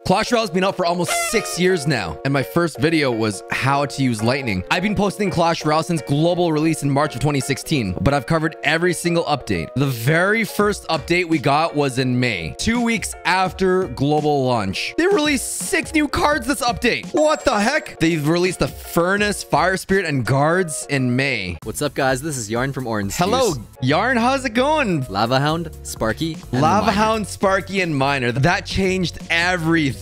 Clash Royale has been out for almost 6 years now, and my first video was how to use lightning. I've been posting Clash Royale since global release in March of 2016, but I've covered every single update. The very first update we got was in May, 2 weeks after global launch. They released 6 new cards this update. What the heck? They've released the Furnace, Fire Spirit, and Guards in May. What's up, guys? This is Yarn from Orange. Hello, Yarn. How's it going? Lava Hound, Sparky, and Lava Miner. Hound, Sparky, and Miner. That changed everything.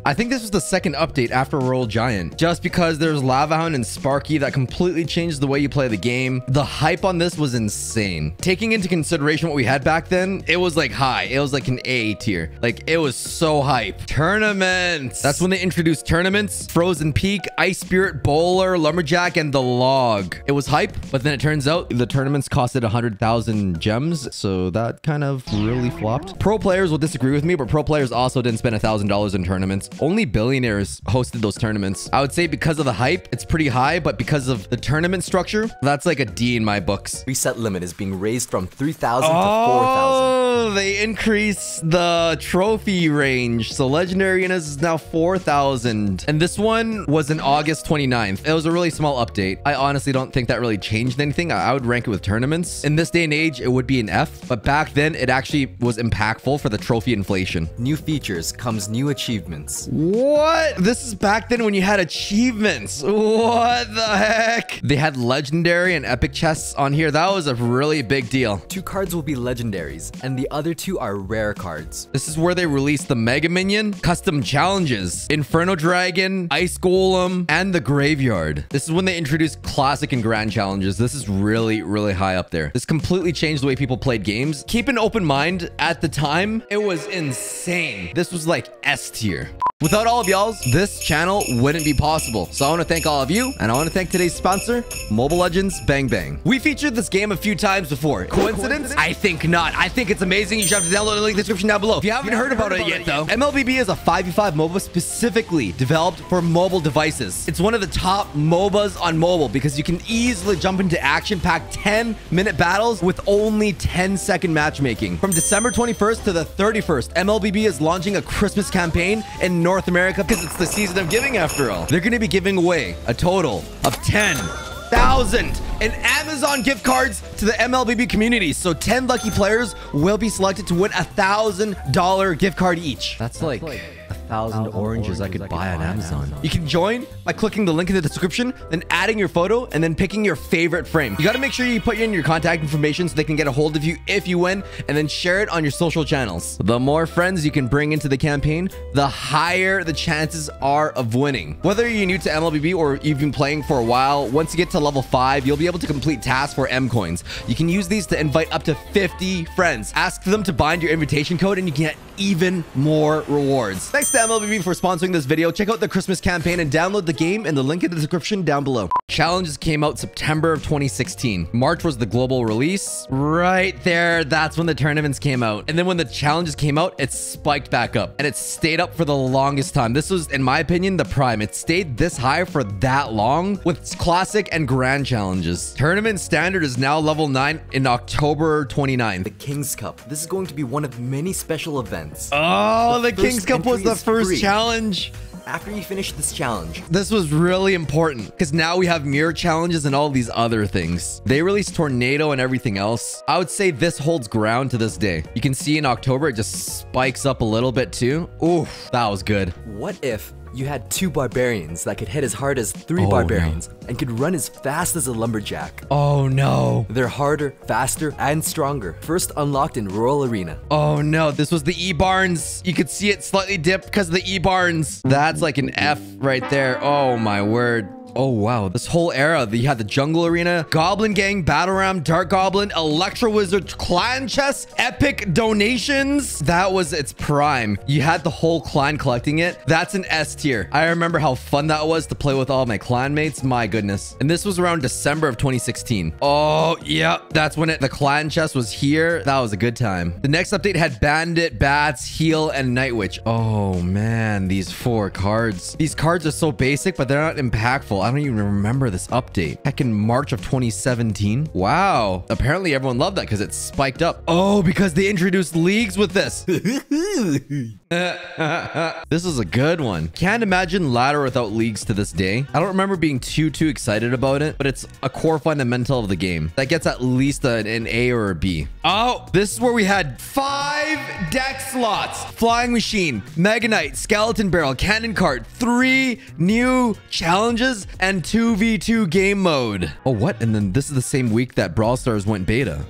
I think this was the second update after Electro Giant, just because there's Lava Hound and Sparky that completely changed the way you play the game. The hype on this was insane. Taking into consideration what we had back then, it was like high. It was like an A tier. Like, it was so hype. Tournaments. That's when they introduced tournaments. Frozen Peak, Ice Spirit, Bowler, Lumberjack, and the Log. It was hype, but then it turns out the tournaments costed 100,000 gems, so that kind of really flopped. Pro players will disagree with me, but pro players also didn't spend $1,000 in tournaments. Only billionaires hosted those tournaments. I would say because of the hype, it's pretty high, but because of the tournament structure, that's like a D in my books. Reset limit is being raised from 3,000 to 4,000. Oh, they increased the trophy range. So Legendary Arenas is now 4,000. And this one was in August 29th. It was a really small update. I honestly don't think that really changed anything. I would rank it with tournaments. In this day and age, it would be an F, but back then it actually was impactful for the trophy inflation. New features comes new achievements. What? This is back then when you had achievements. What the heck? They had legendary and epic chests on here. That was a really big deal. 2 cards will be legendaries, and the other 2 are rare cards. This is where they released the Mega Minion, custom challenges, Inferno Dragon, Ice Golem, and the Graveyard. This is when they introduced classic and grand challenges. This is really, really high up there. This completely changed the way people played games. Keep an open mind. At the time, it was insane. This was like S tier. Without all of y'all's, this channel wouldn't be possible. So I want to thank all of you, and I want to thank today's sponsor, Mobile Legends Bang Bang. We featured this game a few times before. Coincidence? I think not. I think it's amazing. You should have to download the link in the description down below. If you haven't heard about it yet, though, MLBB is a 5v5 MOBA specifically developed for mobile devices. It's one of the top MOBAs on mobile because you can easily jump into action-packed 10-minute battles with only 10-second matchmaking. From December 21st to the 31st, MLBB is launching a Christmas campaign in North America because it's the season of giving after all. They're going to be giving away a total of 10,000 in Amazon gift cards to the MLBB community. So 10 lucky players will be selected to win $1,000 gift card each. That's like 1,000 oranges I could buy on Amazon. You can join by clicking the link in the description, then adding your photo, and then picking your favorite frame. You got to make sure you put in your contact information so they can get a hold of you if you win, and then share it on your social channels. The more friends you can bring into the campaign, the higher the chances are of winning. Whether you're new to MLBB or you've been playing for a while, once you get to level 5, you'll be able to complete tasks for M coins. You can use these to invite up to 50 friends. Ask them to bind your invitation code, and you can get even more rewards. Thanks to MLBB for sponsoring this video. Check out the Christmas campaign and download the game in the link in the description down below. Challenges came out September of 2016. March was the global release. Right there, that's when the tournaments came out. And then when the challenges came out, it spiked back up. And it stayed up for the longest time. This was, in my opinion, the prime. It stayed this high for that long with classic and grand challenges. Tournament standard is now level 9 in October 29th. The King's Cup. This is going to be one of many special events. Oh, the King's Cup was the first challenge. After you finish this challenge, this was really important because now we have mirror challenges and all these other things. They released Tornado and everything else. I would say this holds ground to this day. You can see in October, it just spikes up a little bit too. Oof, that was good. What if you had 2 barbarians that could hit as hard as 3 barbarians and could run as fast as a lumberjack? Oh no. They're harder, faster, and stronger. First unlocked in Rural Arena. Oh no, this was the E-Barns. You could see it slightly dipped because of the E-Barns. That's like an F right there. Oh my word. Oh, wow. This whole era, you had the Jungle Arena, Goblin Gang, Battle Ram, Dark Goblin, Electro Wizard, Clan Chess, Epic Donations. That was its prime. You had the whole clan collecting it. That's an S tier. I remember how fun that was to play with all my clan mates. My goodness. And this was around December of 2016. Oh, yeah. That's when the Clan Chess was here. That was a good time. The next update had Bandit, Bats, Heal, and Night Witch. Oh, man. These 4 cards. These cards are so basic, but they're not impactful. I don't even remember this update. Heck, in March of 2017. Wow. Apparently everyone loved that because it spiked up. Oh, because they introduced leagues with this. This is a good one. Can't imagine ladder without leagues to this day. I don't remember being too excited about it, but it's a core fundamental of the game that gets at least an A or a B. Oh, this is where we had 5 deck slots: Flying Machine, Mega Knight, Skeleton Barrel, Cannon Cart, 3 new challenges, and 2v2 game mode. Oh, what? And then this is the same week that Brawl Stars went beta.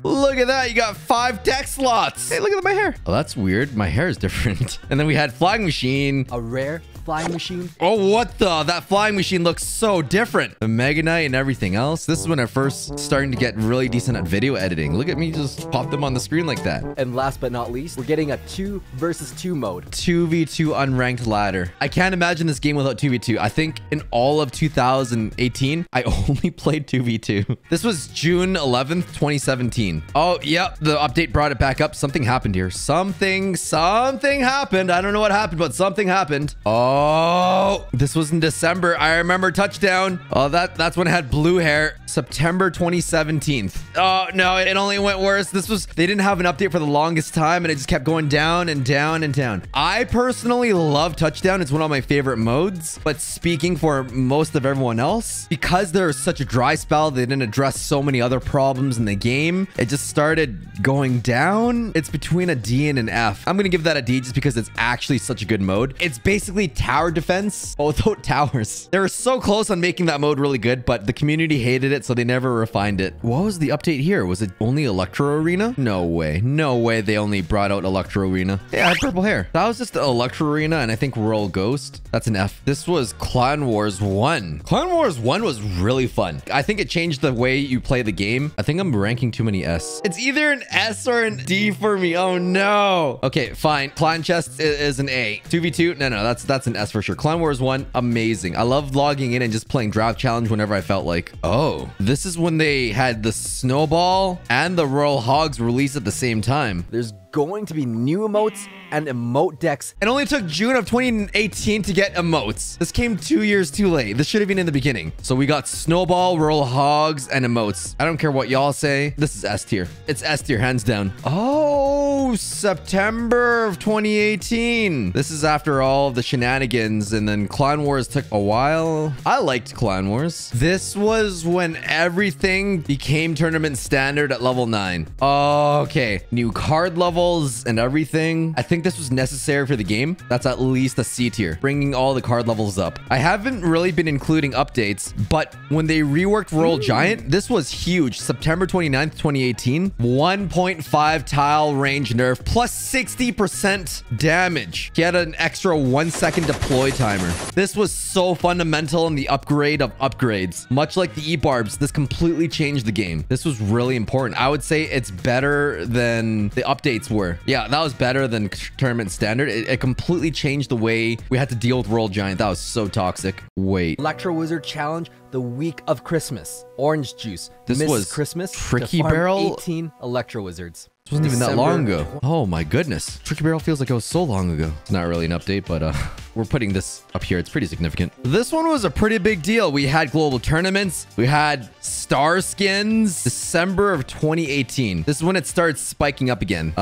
Look at that. You got 5 deck slots. Hey, look at my hair. Oh, that's weird. My hair is different. And then we had Flying Machine. A rare flying machine. Oh, what the? That flying machine looks so different. The Mega Knight and everything else. This is when I first starting to get really decent at video editing. Look at me just pop them on the screen like that. And last but not least, we're getting a 2 versus 2 mode. 2v2 unranked ladder. I can't imagine this game without 2v2. I think in all of 2018, I only played 2v2. This was June 11th, 2017. Oh, yep. The update brought it back up. Something happened here. Something happened. I don't know what happened, but something happened. Oh, this was in December. I remember touchdown. Oh, that's when I had blue hair. September 2017. Oh, no, it only went worse. They didn't have an update for the longest time, and it just kept going down and down and down. I personally love touchdown. It's one of my favorite modes, but speaking for most of everyone else, because there was such a dry spell, they didn't address so many other problems in the game. It just started going down. It's between a D and an F. I'm going to give that a D just because it's actually such a good mode. It's basically tower defense, but without towers. They were so close on making that mode really good, but the community hated it, so they never refined it. What was the update here? Was it only Electro Arena? No way. No way they only brought out Electro Arena. Yeah, I had purple hair. That was just the Electro Arena, and I think Royal Ghost. That's an F. This was Clan Wars 1. Clan Wars 1 was really fun. I think it changed the way you play the game. I think I'm ranking too many S. It's either an S or an D for me. Oh, no. Okay, fine. Clan Chest is an A. 2v2? No, that's an S for sure. Clan Wars 1, amazing. I love logging in and just playing Draft Challenge whenever I felt like. Oh, this is when they had the Snowball and the Royal Hogs released at the same time. There's going to be new emotes and emote decks. It only took June of 2018 to get emotes. This came 2 years too late. This should have been in the beginning. So we got Snowball, Royal Hogs, and emotes. I don't care what y'all say. This is S tier. It's S tier, hands down. Oh, September of 2018. This is after all the shenanigans, and then Clan Wars took a while. I liked Clan Wars. This was when everything became tournament standard at level 9. Okay, new card levels and everything. I think this was necessary for the game. That's at least a C tier, bringing all the card levels up. I haven't really been including updates, but when they reworked Electro Giant, this was huge. September 29th, 2018, 1.5 tile range nerf plus 60% damage. He had an extra 1 second deploy timer. This was so fundamental in the upgrade of upgrades. Much like the E-Barbs, this completely changed the game. This was really important. I would say it's better than the updates were. Yeah, that was better than tournament standard. It completely changed the way we had to deal with Electro Giant. That was so toxic. Wait. Electro Wizard Challenge the week of Christmas. Orange juice. This Miss was Christmas. Tricky Barrel. 18 Electro Wizards. This wasn't even that long ago. Oh my goodness. Tricky Barrel feels like it was so long ago. It's not really an update, but we're putting this up here. It's pretty significant. This one was a pretty big deal. We had global tournaments. We had star skins. December of 2018. This is when it starts spiking up again.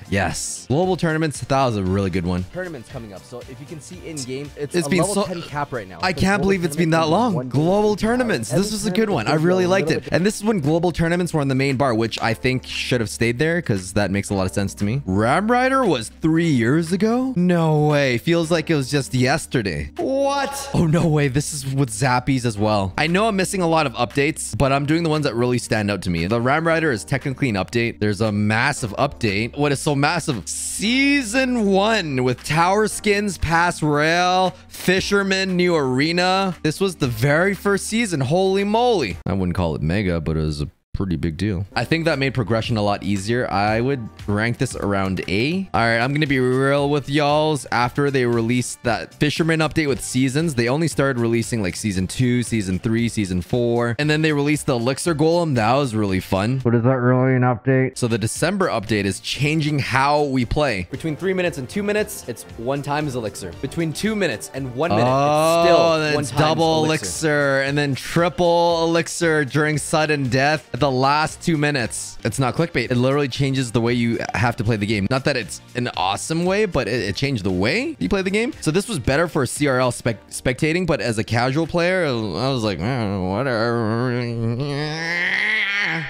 Yes. Global tournaments. That was a really good one. Tournaments coming up. So if you can see in game, it's been level 10 cap right now. I can't believe it's been that long. Global tournaments. This was a good one. I really liked it. And this is when global tournaments were on the main bar, which I think should have stayed there because that makes a lot of sense to me. Ram Rider was 3 years ago? No way. Feels like it was just yesterday. What? Oh, no way. This is with Zappies as well. I know I'm missing a lot of updates, but I'm doing the ones that really stand out to me. The Ram Rider is technically an update. There's a massive update. What is so massive? Season 1 with tower skins, pass rail, fisherman, new arena. This was the very first season. Holy moly. I wouldn't call it mega, but it was a pretty big deal. I think that made progression a lot easier. I would rank this around A. All right, I'm gonna be real with y'alls. After they released that fisherman update with seasons, they only started releasing like season 2, season 3, season 4, and then they released the elixir golem. That was really fun. But is that really an update? So the December update is changing how we play. Between 3 minutes and 2 minutes, it's 1 times elixir. Between 2 minutes and 1 minute, it's still then 1 it's times double elixir. and then triple elixir during sudden death. the last 2 minutes. It's not clickbait. It literally changes the way you have to play the game. Not that it's an awesome way, but it changed the way you play the game. So this was better for CRL spectating, but as a casual player, I was like, whatever.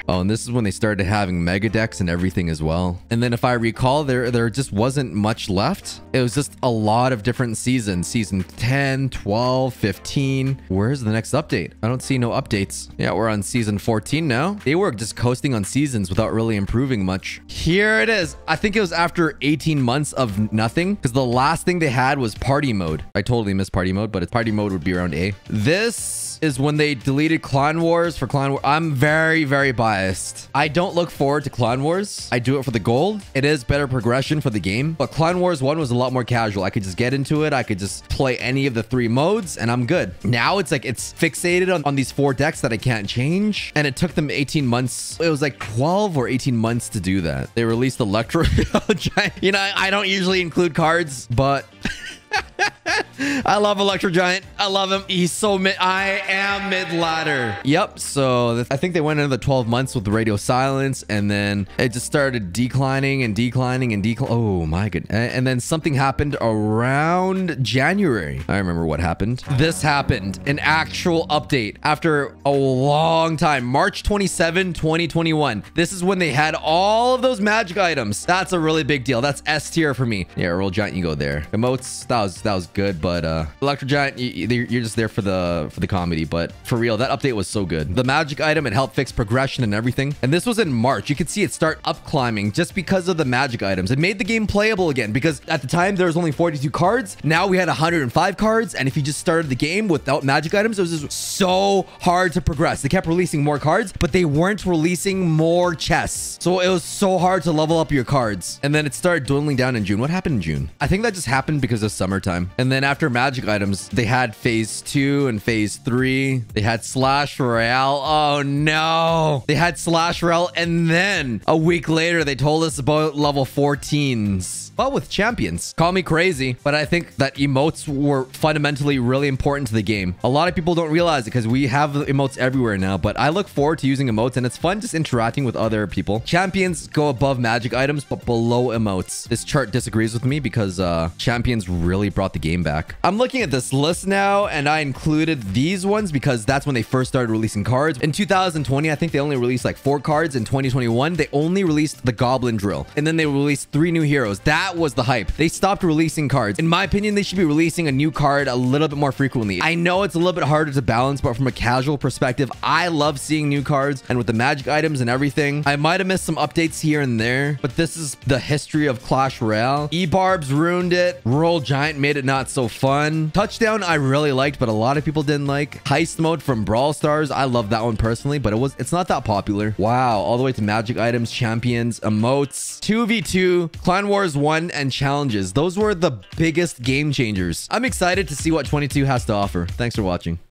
Oh, and this is when they started having mega decks and everything as well. And then if I recall, there just wasn't much left. It was just a lot of different seasons. Season 10, 12, 15. Where's the next update? I don't see no updates. Yeah, we're on season 14 now. They were just coasting on seasons without really improving much. Here it is. I think it was after 18 months of nothing, because the last thing they had was party mode. I totally missed party mode, but party mode would be around A. This is when they deleted Clan Wars for Clan Wars. I'm very, very biased. I don't look forward to Clan Wars. I do it for the gold. It is better progression for the game, but Clan Wars 1 was a lot more casual. I could just get into it. I could just play any of the 3 modes and I'm good. Now it's like it's fixated on these 4 decks that I can't change. And it took them 18 months. It was like 12 or 18 months to do that. They released Electro Giant. You know, I don't usually include cards, but I love Electro Giant. I love him. He's so mid. I am mid-ladder. Yep. So I think they went another 12 months with the radio silence, and then it just started declining and declining and declining. Oh my goodness. And then something happened around January. I remember what happened. This happened. An actual update after a long time. March 27, 2021. This is when they had all of those magic items. That's a really big deal. That's S tier for me. Yeah, Roll Giant, you go there. Emotes, that was good, but Electro Giant, you're just there for the comedy. But for real, that update was so good. The magic item, it helped fix progression and everything. And this was in March. You could see it start up climbing just because of the magic items. It made the game playable again, because at the time there was only 42 cards. Now we had 105 cards, and if you just started the game without magic items, it was just so hard to progress. They kept releasing more cards, but they weren't releasing more chests, so it was so hard to level up your cards. And then it started dwindling down in June. What happened in June? I think that just happened because of summertime. And then after magic items, they had phase 2 and phase 3. They had Slash Royale. Oh no, they had Slash Royale, and then a week later they told us about level 14s, but with champions. Call me crazy, but I think that emotes were fundamentally really important to the game. A lot of people don't realize it because we have emotes everywhere now, but I look forward to using emotes, and it's fun just interacting with other people. Champions go above magic items, but below emotes. This chart disagrees with me because champions really brought the game back. I'm looking at this list now, and I included these ones because that's when they first started releasing cards. In 2020, I think they only released like 4 cards. In 2021, they only released the Goblin Drill, and then they released 3 new heroes. That was the hype. They stopped releasing cards. In my opinion, they should be releasing a new card a little bit more frequently. I know it's a little bit harder to balance, but from a casual perspective, I love seeing new cards, and with the magic items and everything, I might have missed some updates here and there, but this is the history of Clash Royale. E-Barbs ruined it. Roll Giant made it not so fun. Touchdown I really liked, but a lot of people didn't like. Heist mode from Brawl Stars, I love that one personally, but it's not that popular. Wow, all the way to magic items, champions, emotes, 2v2, Clan Wars 1, and challenges. Those were the biggest game changers. I'm excited to see what 22 has to offer. Thanks for watching.